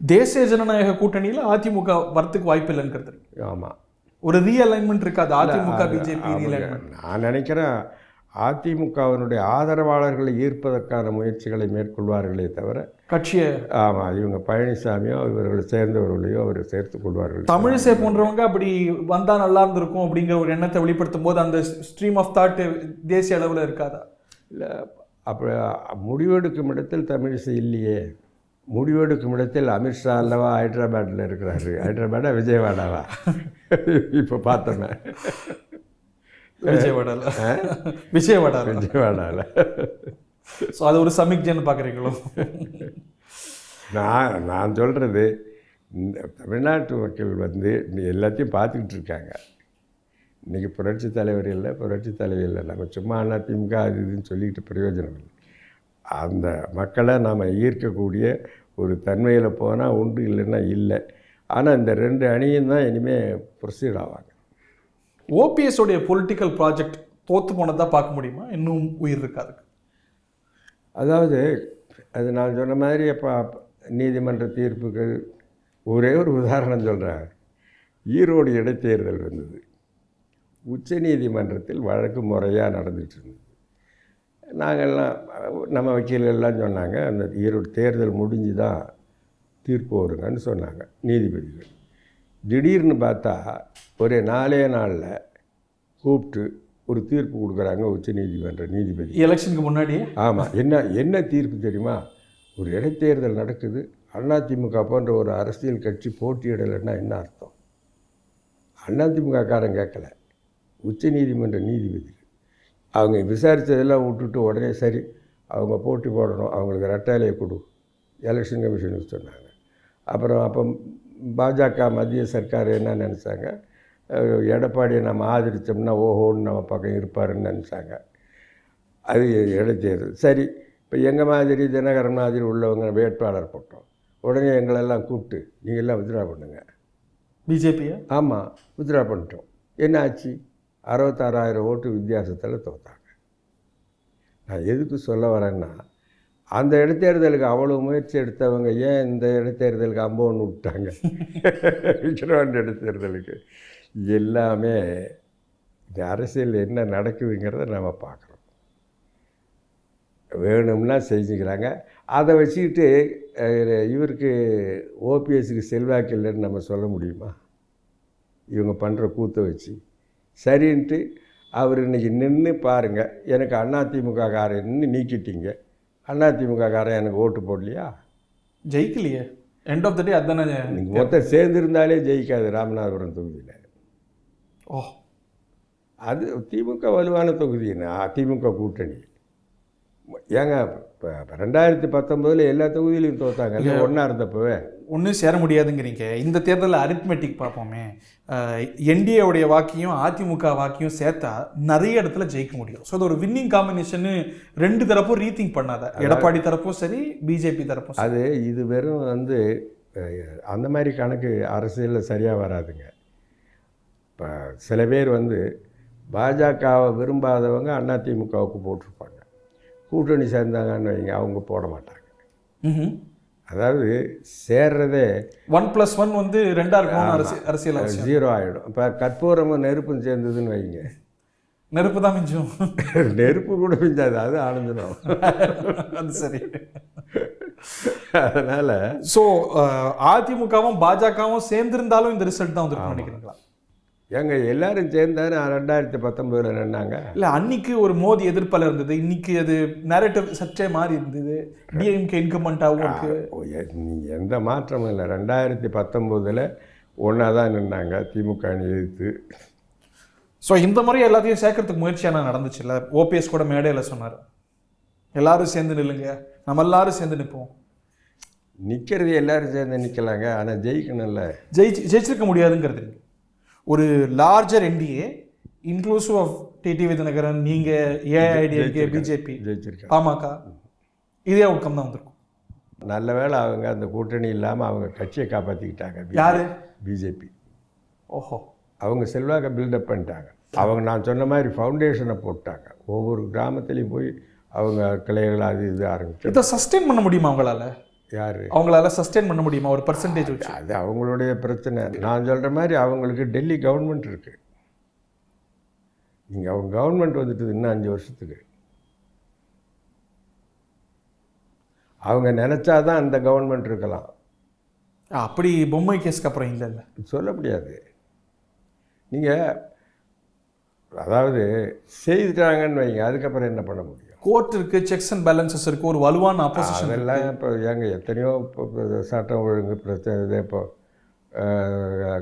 தேசிய ஜனநாயக கூட்டணியில் அதிமுக வரத்துக்கு வாய்ப்பு இல்லைங்கிறது. ஆமாம், ஒரு ரீஅலைன்மெண்ட் இருக்காது அதிமுக பிஜேபி ரீஅலைன்மெண்ட். நான் நினைக்கிறேன் அதிமுகவினுடைய ஆதரவாளர்களை ஈர்ப்பதற்கான முயற்சிகளை மேற்கொள்வார்களே தவிர கட்சியை ஆமாம் இவங்க பழனிசாமியோ இவர்களை சேர்ந்தவர்களையோ அவர் சேர்த்துக் கொள்வார்கள். தமிழிசை போன்றவங்க அப்படி வந்தால் நல்லா இருந்திருக்கும் அப்படிங்கிற ஒரு எண்ணத்தை வெளிப்படுத்தும் போது அந்த ஸ்ட்ரீம் ஆஃப் தாட் தேசிய அளவில் இருக்காதா? இல்லை, அப்போ முடிவெடுக்கும் இடத்தில் தமிழிசை இல்லையே. முடிவெடுக்கும் இடத்தில் அமித்ஷா அல்லவா ஹைதராபாத்தில் இருக்கிறாரு. ஹைதராபாடா விஜயவாடாவா இப்போ பார்த்தோமே, விஜயவாடாவில். ஸோ அது ஒரு சமிக்ஜைன்னு பார்க்குறீங்களோ? நான் சொல்கிறது, இந்த தமிழ்நாட்டு மக்கள் எல்லாத்தையும் பார்த்துக்கிட்டு இருக்காங்க. இன்றைக்கி புரட்சி தலைவர் இல்லை, புரட்சி தலைவர் இல்லை, நம்ம சும்மா அதிமுக அது இதுன்னு சொல்லிக்கிட்டு பிரயோஜனம் இல்லை. அந்த மக்களை நாம் ஈர்க்கக்கூடிய ஒரு தன்மையில் போனால் உண்டு, இல்லைன்னா இல்லை. ஆனால் இந்த 2 அணியும் தான் இனிமேல் ப்ரொசீட் ஆவாங்க. ஓபிஎஸோடைய பொலிட்டிக்கல் ப்ராஜெக்ட் தோற்று போனதாக பார்க்க முடியுமா? இன்னும் உயிர் இருக்காது. அதாவது அது நான் சொன்ன மாதிரி அப்போ நீதிமன்ற தீர்ப்புகள், ஒரே ஒரு உதாரணம் சொல்கிறேன். ஈரோடு இடைத்தேர்தல் வந்தது. உச்ச நீதிமன்றத்தில் வழக்கு முறையாக நடந்துகிட்டு இருந்தது. நாங்கள்லாம் நம்ம வக்கீலெல்லாம் சொன்னாங்க, அந்த ஈரோடு தேர்தல் முடிஞ்சு தான் தீர்ப்பு வருங்கன்னு சொன்னாங்க நீதிபதிகள். திடீர்னு பார்த்தா ஒரு 4 நாளில் கூப்பிட்டு ஒரு தீர்ப்பு கொடுக்குறாங்க உச்ச நீதிமன்ற நீதிபதி. எலெக்ஷனுக்கு முன்னாடி. ஆமாம், என்ன தீர்ப்பு தெரியுமா? ஒரு இடைத்தேர்தல் நடக்குது, அதிமுக போன்ற ஒரு அரசியல் கட்சி போட்டியிடலைன்னா என்ன அர்த்தம்? அதிமுககாரன் கேட்கல, உச்ச நீதிமன்ற நீதிபதி. அவங்க விசாரித்ததெல்லாம் விட்டுட்டு உடனே சரி அவங்க போட்டி போடணும், அவங்களுக்கு ரெட்டாலையை கொடு எலெக்ஷன் கமிஷனுக்கு சொன்னாங்க. அப்போ பாஜக மத்திய சர்க்கார் என்ன நினச்சாங்க, எடப்பாடியை நம்ம ஆதரித்தோம்னா ஓஹோன்னு நம்ம பக்கம் இருப்பாருன்னு நினச்சாங்க. அது இடைத்தேர்தல். சரி, இப்போ எங்கள் மாதிரி தினகரன் மாதிரி உள்ளவங்க வேட்பாளர் போட்டோம். உடனே எங்களெல்லாம் கூப்பிட்டு நீங்கள்லாம் வித்ட்ரா பண்ணுங்க. பிஜேபியை? ஆமாம், வித்ட்ரா பண்ணிட்டோம். என்ன ஆச்சு? 66,000 ஓட்டு வித்தியாசத்தில் தோற்றாங்க. நான் எதுக்கு சொல்ல வரேன்னா, அந்த இடைத்தேர்தலுக்கு அவ்வளோ முயற்சி எடுத்தவங்க ஏன் இந்த இடைத்தேர்தலுக்கு அம்பொன்று விட்டாங்க? விக்கிரவாண்டி இடைத்தேர்தலுக்கு எல்லாமே இந்த அரசியல் என்ன நடக்குதுங்கிறத நம்ம பார்க்குறோம். வேணும்னா செஞ்சுக்கிறாங்க. அதை வச்சுக்கிட்டு இவருக்கு ஓபிஎஸ்க்கு செல்வாக்கு இல்லைன்னு நம்ம சொல்ல முடியுமா? இவங்க பண்ணுற கூத்தை வச்சு சரின்ட்டு அவர் இன்றைக்கி நின்று பாருங்கள், எனக்கு அதிமுக காரன் நின்று நீக்கிட்டீங்க, அதிமுக காரன் எனக்கு ஓட்டு போடலையா? ஜெயிக்கலையே. எண்ட் ஆஃப் த டே அதுதானே. நீங்கள் மொத்தம் சேர்ந்துருந்தாலே ஜெயிக்காது ராமநாதபுரம் தொகுதியில். ஓ, அது திமுக வலுவான தொகுதின்னு அதிமுக கூட்டணி. ஏங்க இப்போ 2019 எல்லா தொகுதியிலையும் தோற்றாங்க, ஒன்றா இருந்தப்பவே ஒன்றும் சேர முடியாதுங்கிறீங்க. இந்த தேர்தலில் அரித்மெட்டிக் பார்ப்போமே, என்டிஏவுடைய வாக்கையும் அதிமுக வாக்கையும் சேர்த்தா நிறைய இடத்துல ஜெயிக்க முடியும். ஸோ அது ஒரு வின்னிங் காம்பினேஷன்னு 2 தரப்பும் ரீதிங்க் பண்ணாத, எடப்பாடி தரப்பும் சரி பிஜேபி தரப்பும். அது இது வெறும் அந்த மாதிரி கணக்கு அரசியலில் சரியாக வராதுங்க. இப்போ சில பேர் பாஜகவை விரும்பாதவங்க அதிமுகவுக்கு போட்டிருப்பாங்க. கூட்டணி சேர்ந்தாங்கன்னு வைங்க, அவங்க போட மாட்டாங்க. அதாவது சேர்றதே 1+1 2 அரசியல் 0 ஆகிடும். இப்போ கற்பூரமும் நெருப்பும் சேர்ந்ததுன்னு வைங்க, நெருப்பு தான் மிஞ்சும். நெருப்பு கூட மிஞ்சாது, அது ஆனந்தனம். அது சரி. அதனால் ஸோ அதிமுகவும் பாஜகவும் சேர்ந்திருந்தாலும் இந்த ரிசல்ட் தான் வந்துருக்குன்னு நினைக்கிறீங்களா? எங்க எல்லாரும் சேர்ந்தாரு 2019 நின்னாங்க. இல்லை, அன்னைக்கு ஒரு மோடி எதிர்ப்பால் இருந்தது, இன்னைக்கு அது நேரேட்டிவ் சற்றே மாறி இருந்தது. டிஎம்கே இன்கமெண்ட்டாகவும் இருக்குது. எந்த மாற்றமும் இல்லை. 2019 ஒன்றா தான் நின்னாங்க திமுக அணி எதிர்த்து. ஸோ இந்த மாதிரி எல்லாத்தையும் சேர்க்கறதுக்கு முயற்சியான நடந்துச்சு இல்லை? ஓபிஎஸ் கூட மேடையில் சொன்னார், எல்லாரும் சேர்ந்து நில்லுங்க, நம்ம எல்லாரும் சேர்ந்து நிற்போம். நிற்கிறது எல்லாரும் சேர்ந்து நிற்கலாங்க, ஆனால் ஜெயிக்கணும்ல. ஜெயிச்சிருக்க முடியாதுங்கிறது. ஒரு larger NDA inclusive of TTV Dhinakaran, நீங்கள், ஏஐடிஎம்கே, பிஜேபி, பாமக, இதே அவுட்கம் தான் வந்திருக்கும். நல்ல வேளை அவங்க அந்த கூட்டணி இல்லாமல் அவங்க கட்சியை காப்பாற்றிக்கிட்டாங்க. யார்? பிஜேபி. ஓஹோ, அவங்க செல்வாக்கை பில்டப் பண்ணிட்டாங்க. அவங்க நான் சொன்ன மாதிரி ஃபவுண்டேஷனை போட்டாங்க. ஒவ்வொரு கிராமத்துலேயும் போய் அவங்க கிளைகள் அது இது ஆரம்பிச்சு. இதை சஸ்டெயின் பண்ண முடியுமா அவங்களால? யார்? அவங்களால சஸ்டெயின் பண்ண முடியுமா ஒரு பர்சன்டேஜ் வச்சு? அது அவங்களுடைய பிரச்சனை. நான் சொல்கிற மாதிரி அவங்களுக்கு டெல்லி கவர்மெண்ட் இருக்குது. நீங்கள் அவங்க கவர்மெண்ட் வந்துட்டு இன்னும் 5 வருஷத்துக்கு அவங்க நினச்சாதான் அந்த கவர்மெண்ட் இருக்கலாம். அப்படி பொம்மை கேஸ்க்கு அப்புறம் இல்லை சொல்ல முடியாது. நீங்கள் அதாவது செய்துட்டாங்கன்னு வைங்க, அதுக்கப்புறம் என்ன பண்ண முடியும்? கோர்ட் இருக்குது, செக்ஸ் அண்ட் பேலன்சஸ் இருக்குது, ஒரு வலுவான ஆப்போசிஷன். அதெல்லாம் இப்போ ஏங்க எத்தனையோ இப்போ சட்டம் ஒழுங்கு பிரச்சனை இது. இப்போ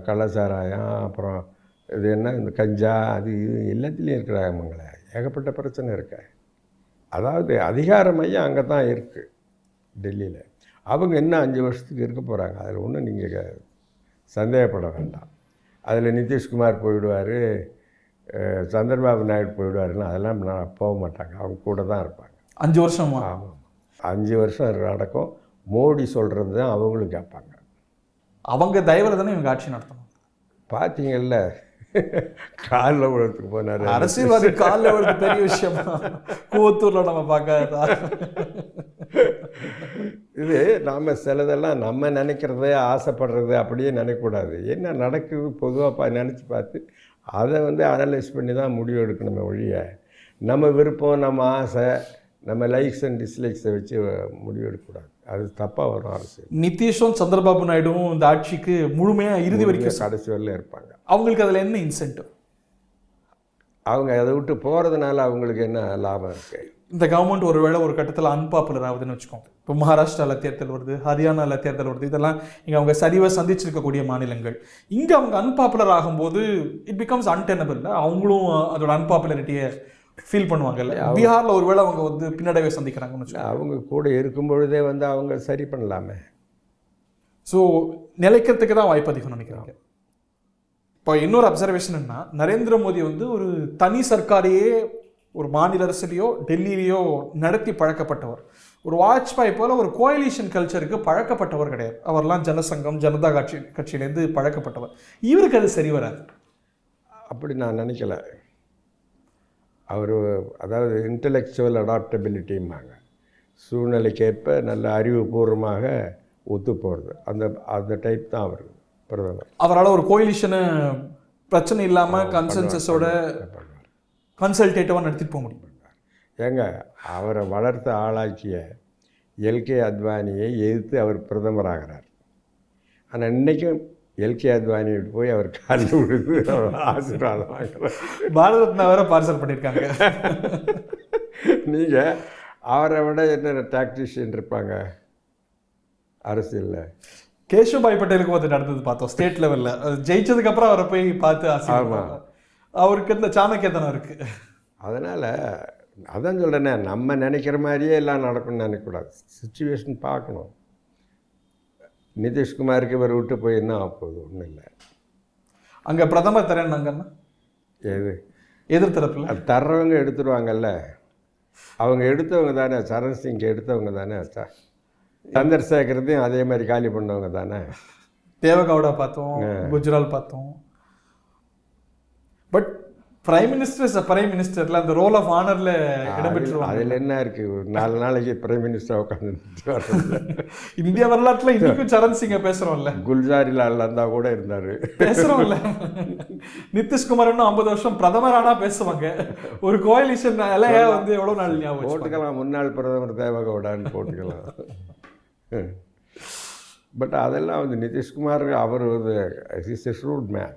கள்ளச்சாராயம், அப்புறம் இது என்ன இந்த கஞ்சா, அது இது எல்லாத்துலேயும் இருக்கிறாங்கங்களே, ஏகப்பட்ட பிரச்சனை இருக்கு. அதாவது அதிகார மையம் அங்கே தான் இருக்குது டெல்லியில். அவங்க இன்னும் 5 வருஷத்துக்கு இருக்க போகிறாங்க. அதில் ஒன்றும் நீங்கள் சந்தேகப்பட வேண்டாம். அதில் நிதிஷ்குமார் போயிடுவார், சந்திரபாபு நாயுடு போயிடுவாருன்னா அதெல்லாம் போக மாட்டாங்க. அவங்க கூட தான் இருப்பாங்க 5 வருஷம். ஆமாம், 5 வருஷம் நடக்கும். மோடி சொல்கிறது தான் அவங்களும் கேட்பாங்க. அவங்க தயவில் தானே இவங்க ஆட்சி நடத்தணும். பார்த்தீங்கல்ல, காலில் விழுறதுக்கு போனார். அரசியல்வாதி காலில் விழுறது பெரிய விஷயமா? கூவத்தூரில் நம்ம பார்க்காதா? இது நாம் சிலதெல்லாம் நம்ம நினைக்கிறது, ஆசைப்படுறது அப்படியே நினைக்கக்கூடாது. என்ன நடக்குது பொதுவாக நினச்சி பார்த்து அதை அனலைஸ் பண்ணி தான் முடிவு எடுக்கணுமே ஒழிய நம்ம விருப்பம், நம்ம ஆசை, நம்ம லைக்ஸ் அண்ட் டிஸ்லைக்ஸை வச்சு முடிவு எடுக்கக்கூடாது. அது தப்பாக வரும். அரசியல் நிதிஷும் சந்திரபாபு நாயுடுவும் இந்த ஆட்சிக்கு முழுமையாக இறுதி வரைக்கும் கடைசி வரல இருப்பாங்க. அவங்களுக்கு அதில் என்ன இன்சென்டிவ்? அவங்க அதை விட்டு போகிறதுனால அவங்களுக்கு என்ன லாபம் இருக்குது? இந்த கவர்மெண்ட் ஒருவேளை ஒரு கட்டத்தில் அன்பாப்புலர் ஆகுதுன்னு வச்சுக்கோங்க. இப்போ மகாராஷ்டிராவில் தேர்தல் வருது, ஹரியானாவில் தேர்தல் வருது, இதெல்லாம் இங்கே அவங்க சரிவாக சந்திச்சிருக்கக்கூடிய மாநிலங்கள். இங்கே அவங்க அன்பாப்புலர் ஆகும்போது இட் பிகம்ஸ் அன்டெனபிள். அவங்களும் அதோட அன்பாப்புலரிட்டியை ஃபீல் பண்ணுவாங்கல்ல. பீகாரில் ஒருவேளை அவங்க பின்னடைவை சந்திக்கிறாங்கன்னு வச்சுக்கோங்க. அவங்க கூட இருக்கும் பொழுதே அவங்க சரி பண்ணலாமே. ஸோ நிலைக்கிறதுக்கு தான் வாய்ப்பு அதிகம் நினைக்கிறாங்க. இப்போ இன்னொரு அப்சர்வேஷன் என்ன, நரேந்திர மோடி ஒரு தனி சர்க்காரையே ஒரு மாநில அரசுலையோ டெல்லியிலையோ நடத்தி பழக்கப்பட்டவர். ஒரு வாஜ்பாய் போல ஒரு கோயலிஷன் கல்ச்சருக்கு பழக்கப்பட்டவர் கிடையாது. அவர்லாம் ஜனசங்கம், ஜனதா கட்சியிலேருந்து பழக்கப்பட்டவர். இவருக்கு அது சரி வராது. அப்படி நான் நினைக்கல. அவர் அதாவது இன்டலெக்சுவல் அடாப்டபிலிட்டிம்பாங்க, சூழ்நிலைக்கேற்ப நல்ல அறிவுபூர்வமாக ஒத்து போகிறது, அந்த டைப் தான் அவர் பிரதமர். அவரால் ஒரு கோயிலிஷனை பிரச்சனை இல்லாமல் கன்சென்சஸோட கன்சல்டேட்டிவாக நடத்திட்டு போக முடியும். ஏங்க, அவரை வளர்த்த ஆளாக்கிய எல்கே அத்வானியை எதிர்த்து அவர் பிரதமர் ஆகிறார். ஆனால் இன்றைக்கும் எல்கே அத்வானி போய் அவர் காலில் விழுது ஆசீர்வாதம் வாங்குறார். பாரத ரத்னா வேற பார்சல் பண்ணியிருக்காங்க. நீங்கள் அவரை விட என்ன டாக்டிஷியன் இருப்பாங்க அரசியலில்? கேஷுபாய் பட்டேலுக்கு நடந்தது பார்த்தோம் ஸ்டேட் லெவலில். ஜெயிச்சதுக்கப்புறம் அவரை போய் பார்த்து ஆசீர்வாதம். அவருக்கு இந்த சாணக்கியத்தனம் இருக்குது. அதனால் அதான் சொல்கிறேனே, நம்ம நினைக்கிற மாதிரியே எல்லாம் நடக்கணும்னு நினைக்கக்கூடாது. சுச்சுவேஷன் பார்க்கணும். நிதிஷ்குமாருக்கு இவர் விட்டு போய் என்ன ஆகுது? ஒன்றும் இல்லை. அங்கே பிரதமர் தரேன்னாங்கன்னா எது எதிர்த்தரப்பில் அது தர்றவங்க எடுத்துருவாங்கல்ல. அவங்க எடுத்தவங்க தானே, சரண் சிங் எடுத்தவங்க தானே. சந்திரசேகரத்தையும் அதே மாதிரி காலி பண்ணவங்க தானே. தேவகவுடா பார்த்தோம், குஜ்ரால் பார்த்தோம். But prime minister is prime மினிஸ்டர்ல அந்த ரோல் ஆஃப் ஆனர்ல இடம்பெற்றுவாங்க. அதில் என்ன இருக்கு? ஒரு 4 நாளைக்கு பிரைம் மினிஸ்டர் உட்காந்து இந்திய வரலாற்றில் இன்னைக்கும் சரண் சிங்கை பேசுறோம்ல. குல்ஜாரிலால் இருந்தால் கூட இருந்தார், பேசுறோம்ல. நிதிஷ்குமார் இன்னும் 50 வருஷம் பிரதமர் ஆனா பேசுவாங்க. ஒரு கோயலிஷன் அலையா எவ்வளவு நாள் ஞாபகம் போட்டுக்கலாம். முன்னாள் பிரதமர் தேவகவுடான்னு போட்டுக்கலாம். பட் அதெல்லாம் நிதிஷ்குமார் அவர் is a shrewd man.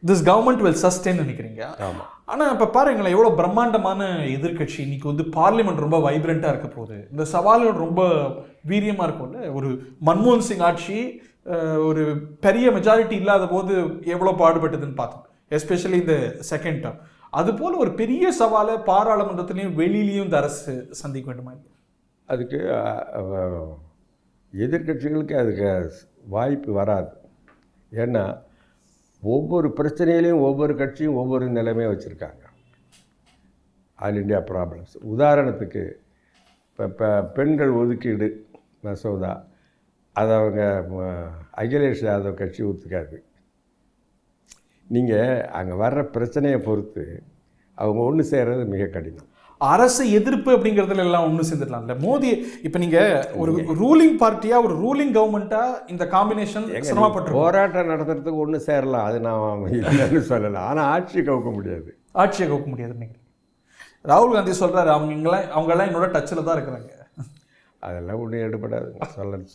This government will sustain நினைக்கிறீங்க? ஆமாம். ஆனால் இப்போ பாருங்களேன், எவ்வளோ பிரம்மாண்டமான எதிர்கட்சி இன்னைக்கு பார்லிமெண்ட் ரொம்ப வைப்ரண்ட்டாக இருக்க போகுது. இந்த சவால்கள் ரொம்ப வீரியமாக இருக்கும்ல. ஒரு மன்மோகன் சிங் ஆட்சி ஒரு பெரிய மெஜாரிட்டி இல்லாத போது எவ்வளோ பாடுபட்டதுன்னு பார்த்தோம், எஸ்பெஷலி இந்த செகண்ட் டேர்ம். அதுபோல் ஒரு பெரிய சவாலை பாராளுமன்றத்துலேயும் வெளியிலையும் இந்த அரசு சந்திக்க வேண்டுமா? அதுக்கு எதிர்கட்சிகளுக்கு அதுக்கு வாய்ப்பு வராது. ஏன்னா ஒவ்வொரு பிரச்சனையிலையும் ஒவ்வொரு கட்சியும் ஒவ்வொரு நிலைமையை வச்சுருக்காங்க. All India problems. உதாரணத்துக்கு இப்போ பெண்கள் ஒதுக்கீடு மசோதா, அதை அவங்க அகிலேஷ் யாதவ் கட்சி ஒத்துக்காது. நீங்கள் அங்கே வர்ற பிரச்சனையை பொறுத்து அவங்க ஒன்று சேர்றது மிக கடினம். அரசு எதிர்ப்பு அப்படிங்கிறதுல எல்லாம் ஒன்று சேர்ந்துடலாம்ல. மோடி இப்போ நீங்கள் ஒரு ரூலிங் பார்ட்டியாக ஒரு ரூலிங் கவர்மெண்ட்டாக இந்த காம்பினேஷன் சிரமப்பட்டு போராட்டம் நடத்துறதுக்கு ஒன்று சேரலாம், அது நான் இல்லைன்னு சொல்லலாம். ஆனால் ஆட்சியை கவுக்க முடியாது. ஆட்சியை கவுக்க முடியாது நினைக்கிறேன். ராகுல் காந்தி சொல்கிறாரு அவங்கெல்லாம் என்னோட டச்சில் தான் இருக்கிறாங்க. அதெல்லாம் ஒன்றும் எடுபடாது,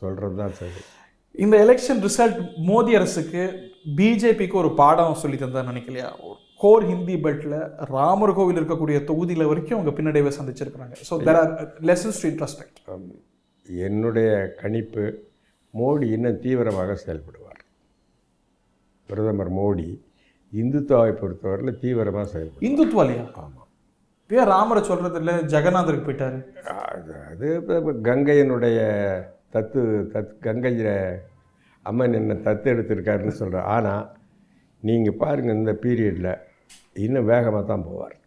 சொல்கிறது தான் சரி. இந்த எலெக்ஷன் ரிசல்ட் மோடி அரசுக்கு பிஜேபிக்கு ஒரு பாடம் சொல்லி தந்தா நினைக்கலையா? கோர் ஹிந்தி பெல்ட்டில் ராமர் கோவில் இருக்கக்கூடிய தொகுதியில் வரைக்கும் அவங்க பின்னடைவை சந்திச்சிருக்கிறாங்க. So there are lessons to introspect. என்னுடைய கணிப்பு மோடி இன்னும் தீவிரமாக செயல்படுவார். பிரதமர் மோடி இந்துத்துவாவை பொறுத்தவரையில் தீவிரமாக செயல்படும். இந்துத்துவாலையா? ஆமாம். இப்போ ராமரை சொல்கிறது இல்லை, ஜெகநாதருக்கு போயிட்டாரு. அது கங்கையினுடைய கங்கையில் அம்மன் என்ன தத்து எடுத்திருக்காருன்னு சொல்கிறேன். ஆனால் நீங்கள் பாருங்கள், இந்த பீரியடில் இன்னும் வேகமாக தான் போவார்.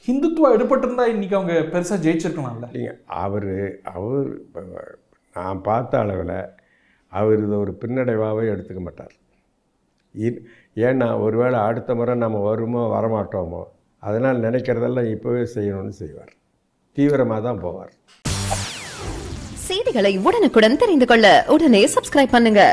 ஹிந்துத்துவா எடுபட்டிருந்தா இன்றைக்கி அவங்க பெருசாக ஜெயிச்சிருக்கலாம்ல. நீங்கள் அவர் நான் பார்த்த அளவில் அவர் இதை ஒரு பின்னடைவாகவே எடுத்துக்க மாட்டார். ஏன்னா ஒருவேளை அடுத்த முறை நம்ம வருமோ வரமாட்டோமோ, அதனால் நினைக்கிறதெல்லாம் இப்போவே செய்யணும்னு செய்வார். தீவிரமாக தான் போவார். செய்திகளை உடனுக்குடன் தெரிந்து கொள்ள உடனே சப்ஸ்கிரைப் பண்ணுங்க.